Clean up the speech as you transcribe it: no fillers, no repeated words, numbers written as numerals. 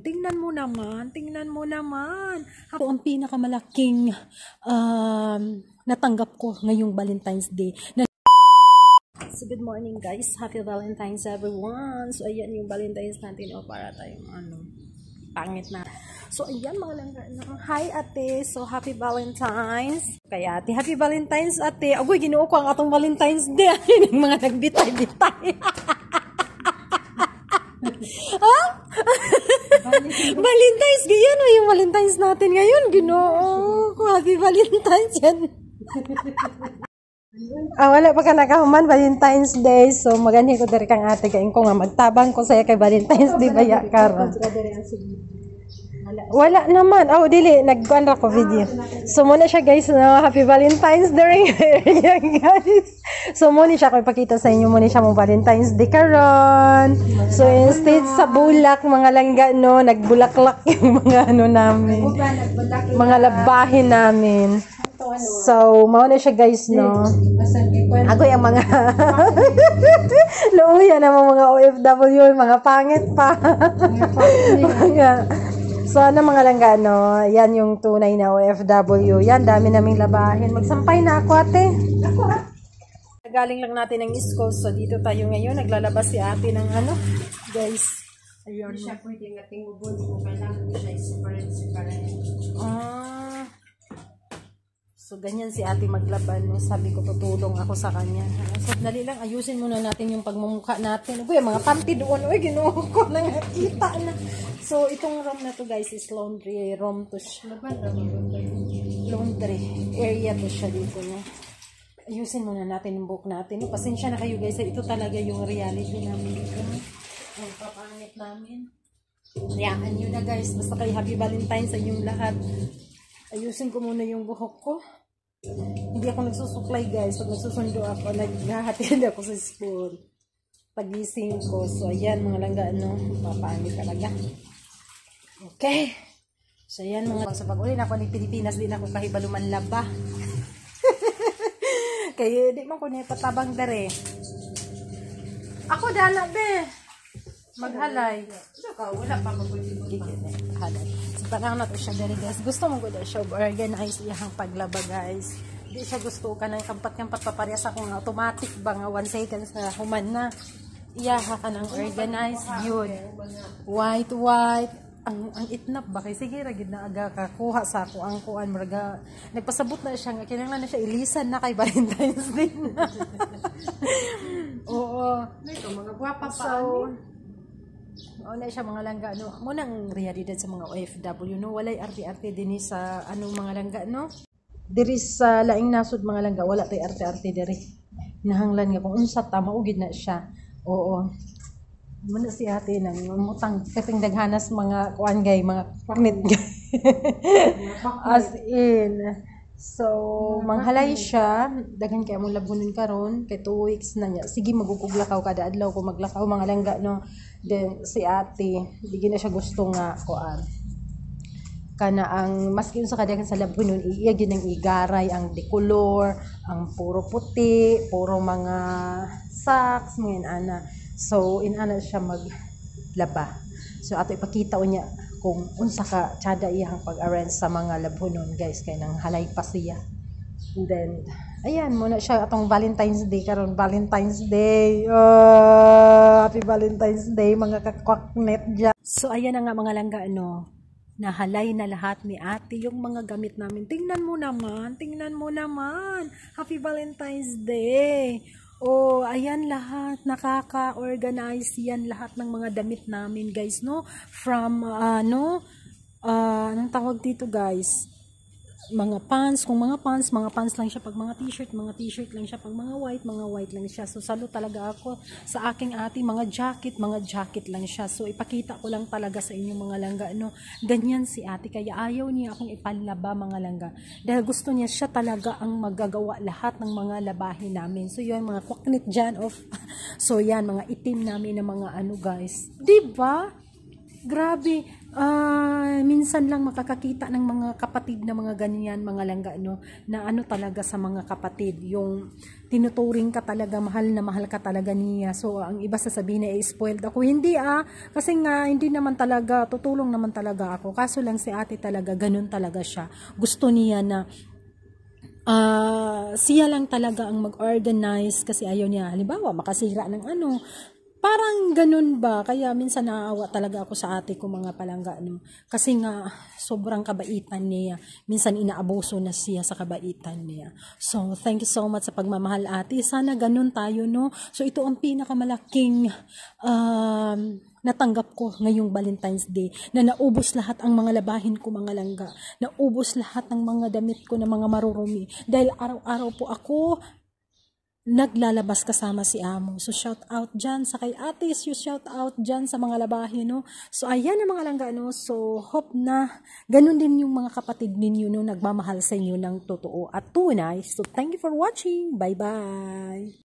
namin. Tingnan mo naman. Tingnan mo naman. Ako ang pinakamalaking natanggap ko ngayong Valentine's Day. So, good morning guys. Happy Valentine's everyone. So, ayan yung Valentine's natin. O, para tayong pangit na. So, ayan mga langga. Hi ate. So, happy Valentine's. Kaya ate, happy Valentine's ate. Agoy, ginuo ko ang atong Valentine's Day. Ayun yung mga nagbitay-bitay. Ha? Valentine's Day yan. Yung Valentine's natin ngayon. Ginuo ko. Happy Valentine's yan. Wala pa ka nakahuman Valentine's Day. So, magani ko dari kang ate. Kain ko nga magtabang ko saya kay Valentine's Day. Baya karon. Wala naman. Dili. Nagkuhan ra ko video. So, muna siya guys. Happy Valentine's Day guys. So, muna siya ko ipakita sa inyo. Muna siya mong Valentine's Day karon. So, instead sa bulak, mga langga, no, nagbulaklak yung mga namin. Mga labahin namin. So, mauna siya guys, no. Ako yung mga luuya na mga OFW, mga pangit pa. So, mga langga, no. Yan yung tunay na OFW. Yan, dami naming labahin. Magsampay na ako, ate. Galing lang natin ng East Coast. So, dito tayo ngayon. Naglalabas si ate ng guys. Ayun. Siya pwede nga tingubon mo. Kailangan siya separate. So, ganyan si ate maglaban. Sabi ko, tutulong ako sa kanya. So, dali lang, ayusin muna natin yung pagmumukha natin. Uy, mga panty doon. Uy, ginuho ko na nakita na. So, itong room na to guys is laundry room to siya. Laundry area to siya dito na. Ayusin muna natin yung buhok natin. Pasensya na kayo guys. Ito talaga yung reality namin dito. Ang papangit namin. Hayaan nyo na guys. Basta kayo happy Valentine's sa inyong lahat. Ayusin ko muna yung buhok ko. Hindi ako nagsusuklay guys. Pag nagsusundo ako, naghahatid ako sa school. Pagising ko. So, ayan mga langga, papangit talaga. Okay. So, ayan mga sa pag-uli na ako ng Pilipinas, din ako kahibaluman laba. Kaya, di man ko na patabang dere. Ako dana, be. Maghalay. Wala pa halay. So, parang na to siya dere, guys. Gusto mo ko na siya organize iyang paglaba, guys. Di siya gusto ka ng kampat-kampat paparehas ako ng automatic ba nga 1 second sa human na. Iyaha ka ng organize. Yun. White. Ang itnap ba kay sige ra gid na aga kakuha sa ako ang kuan murag nagpasabot na siya nga kinahanglan na siya ilisan na kay Valentine's Day. Oo. Ito mga gwapa pa. So, na siya mga langga mo nang realidad sa mga OFW no walay arte-arte dinhi sa mga langga no. Diri sa laing nasud mga langga wala tay arte-arte diri. Nahanglan nga kung unsa ta maugid na siya. Oo. Muna si ate nang mutang kasing daghanas mga kuan gay mga paknit as in. So manghalay siya daghan kay among labunon karon kay 2 weeks na niya. Sige magukuglakaw kada adlaw ko maglakaw mga langga no. Then si ate di na siya gusto nga kuan kana ang maski sa kadaghan sa labunon iya gid nang igaray ang decolor ang puro puti puro mga socks mga ana. So, inana siya maglaba. So, ato ipakita niya kung unsa ka tsada iyang pag-arrange sa mga labhonon, guys. Kaya nang halay pa siya. And then, ayan, muna siya atong Valentine's Day karon Valentine's Day. Happy Valentine's Day, mga kakwaknet dyan. So, ayan na nga mga langga, nahalay na lahat ni ate yung mga gamit namin. Tingnan mo naman. Happy Valentine's Day. Ayan lahat, nakaka-organize yan lahat ng mga damit namin guys, no? From, anong tawag dito guys? Mga pants, kung mga pants lang siya. Pag mga t-shirt lang siya. Pag mga white lang siya. So, salo talaga ako sa aking ate, mga jacket lang siya. So, ipakita ko lang talaga sa inyo mga langga, no? Ganyan si ate, kaya ayaw niya akong ipalaba mga langga. Dahil gusto niya siya talaga ang magagawa lahat ng mga labahin namin. So, yun, mga kwaknit dyan of, so, yan, mga itim namin na mga guys. Diba? Grabe, minsan lang makakakita ng mga kapatid na mga ganyan, mga langga, no, na ano talaga sa mga kapatid, yung tinuturing ka talaga, mahal na mahal ka talaga niya. So, ang iba sasabihin na spoiled ako. Hindi kasi nga, hindi naman talaga, tutulong naman talaga ako. Kaso lang si ate talaga, ganun talaga siya. Gusto niya na siya lang talaga ang mag-organize kasi ayaw niya, halimbawa, makasira ng ano, parang ganun ba, kaya minsan naaawa talaga ako sa ate ko mga palangga, no? Kasi nga, sobrang kabaitan niya, minsan inaabuso na siya sa kabaitan niya. So, thank you so much sa pagmamahal ate, sana ganun tayo, no? So, ito ang pinakamalaking natanggap ko ngayong Valentine's Day, na naubos lahat ang mga labahin ko mga langga, naubos lahat ng mga damit ko na mga marurumi, dahil araw-araw po ako naglalabas kasama si amo. So, shout out dyan sa kay ate, shout out dyan sa mga labahin, no? So, ayan ang mga langga, no? So, hope na ganun din yung mga kapatid ninyo, no? Nagmamahal sa inyo ng totoo at tunay. So, thank you for watching. Bye-bye!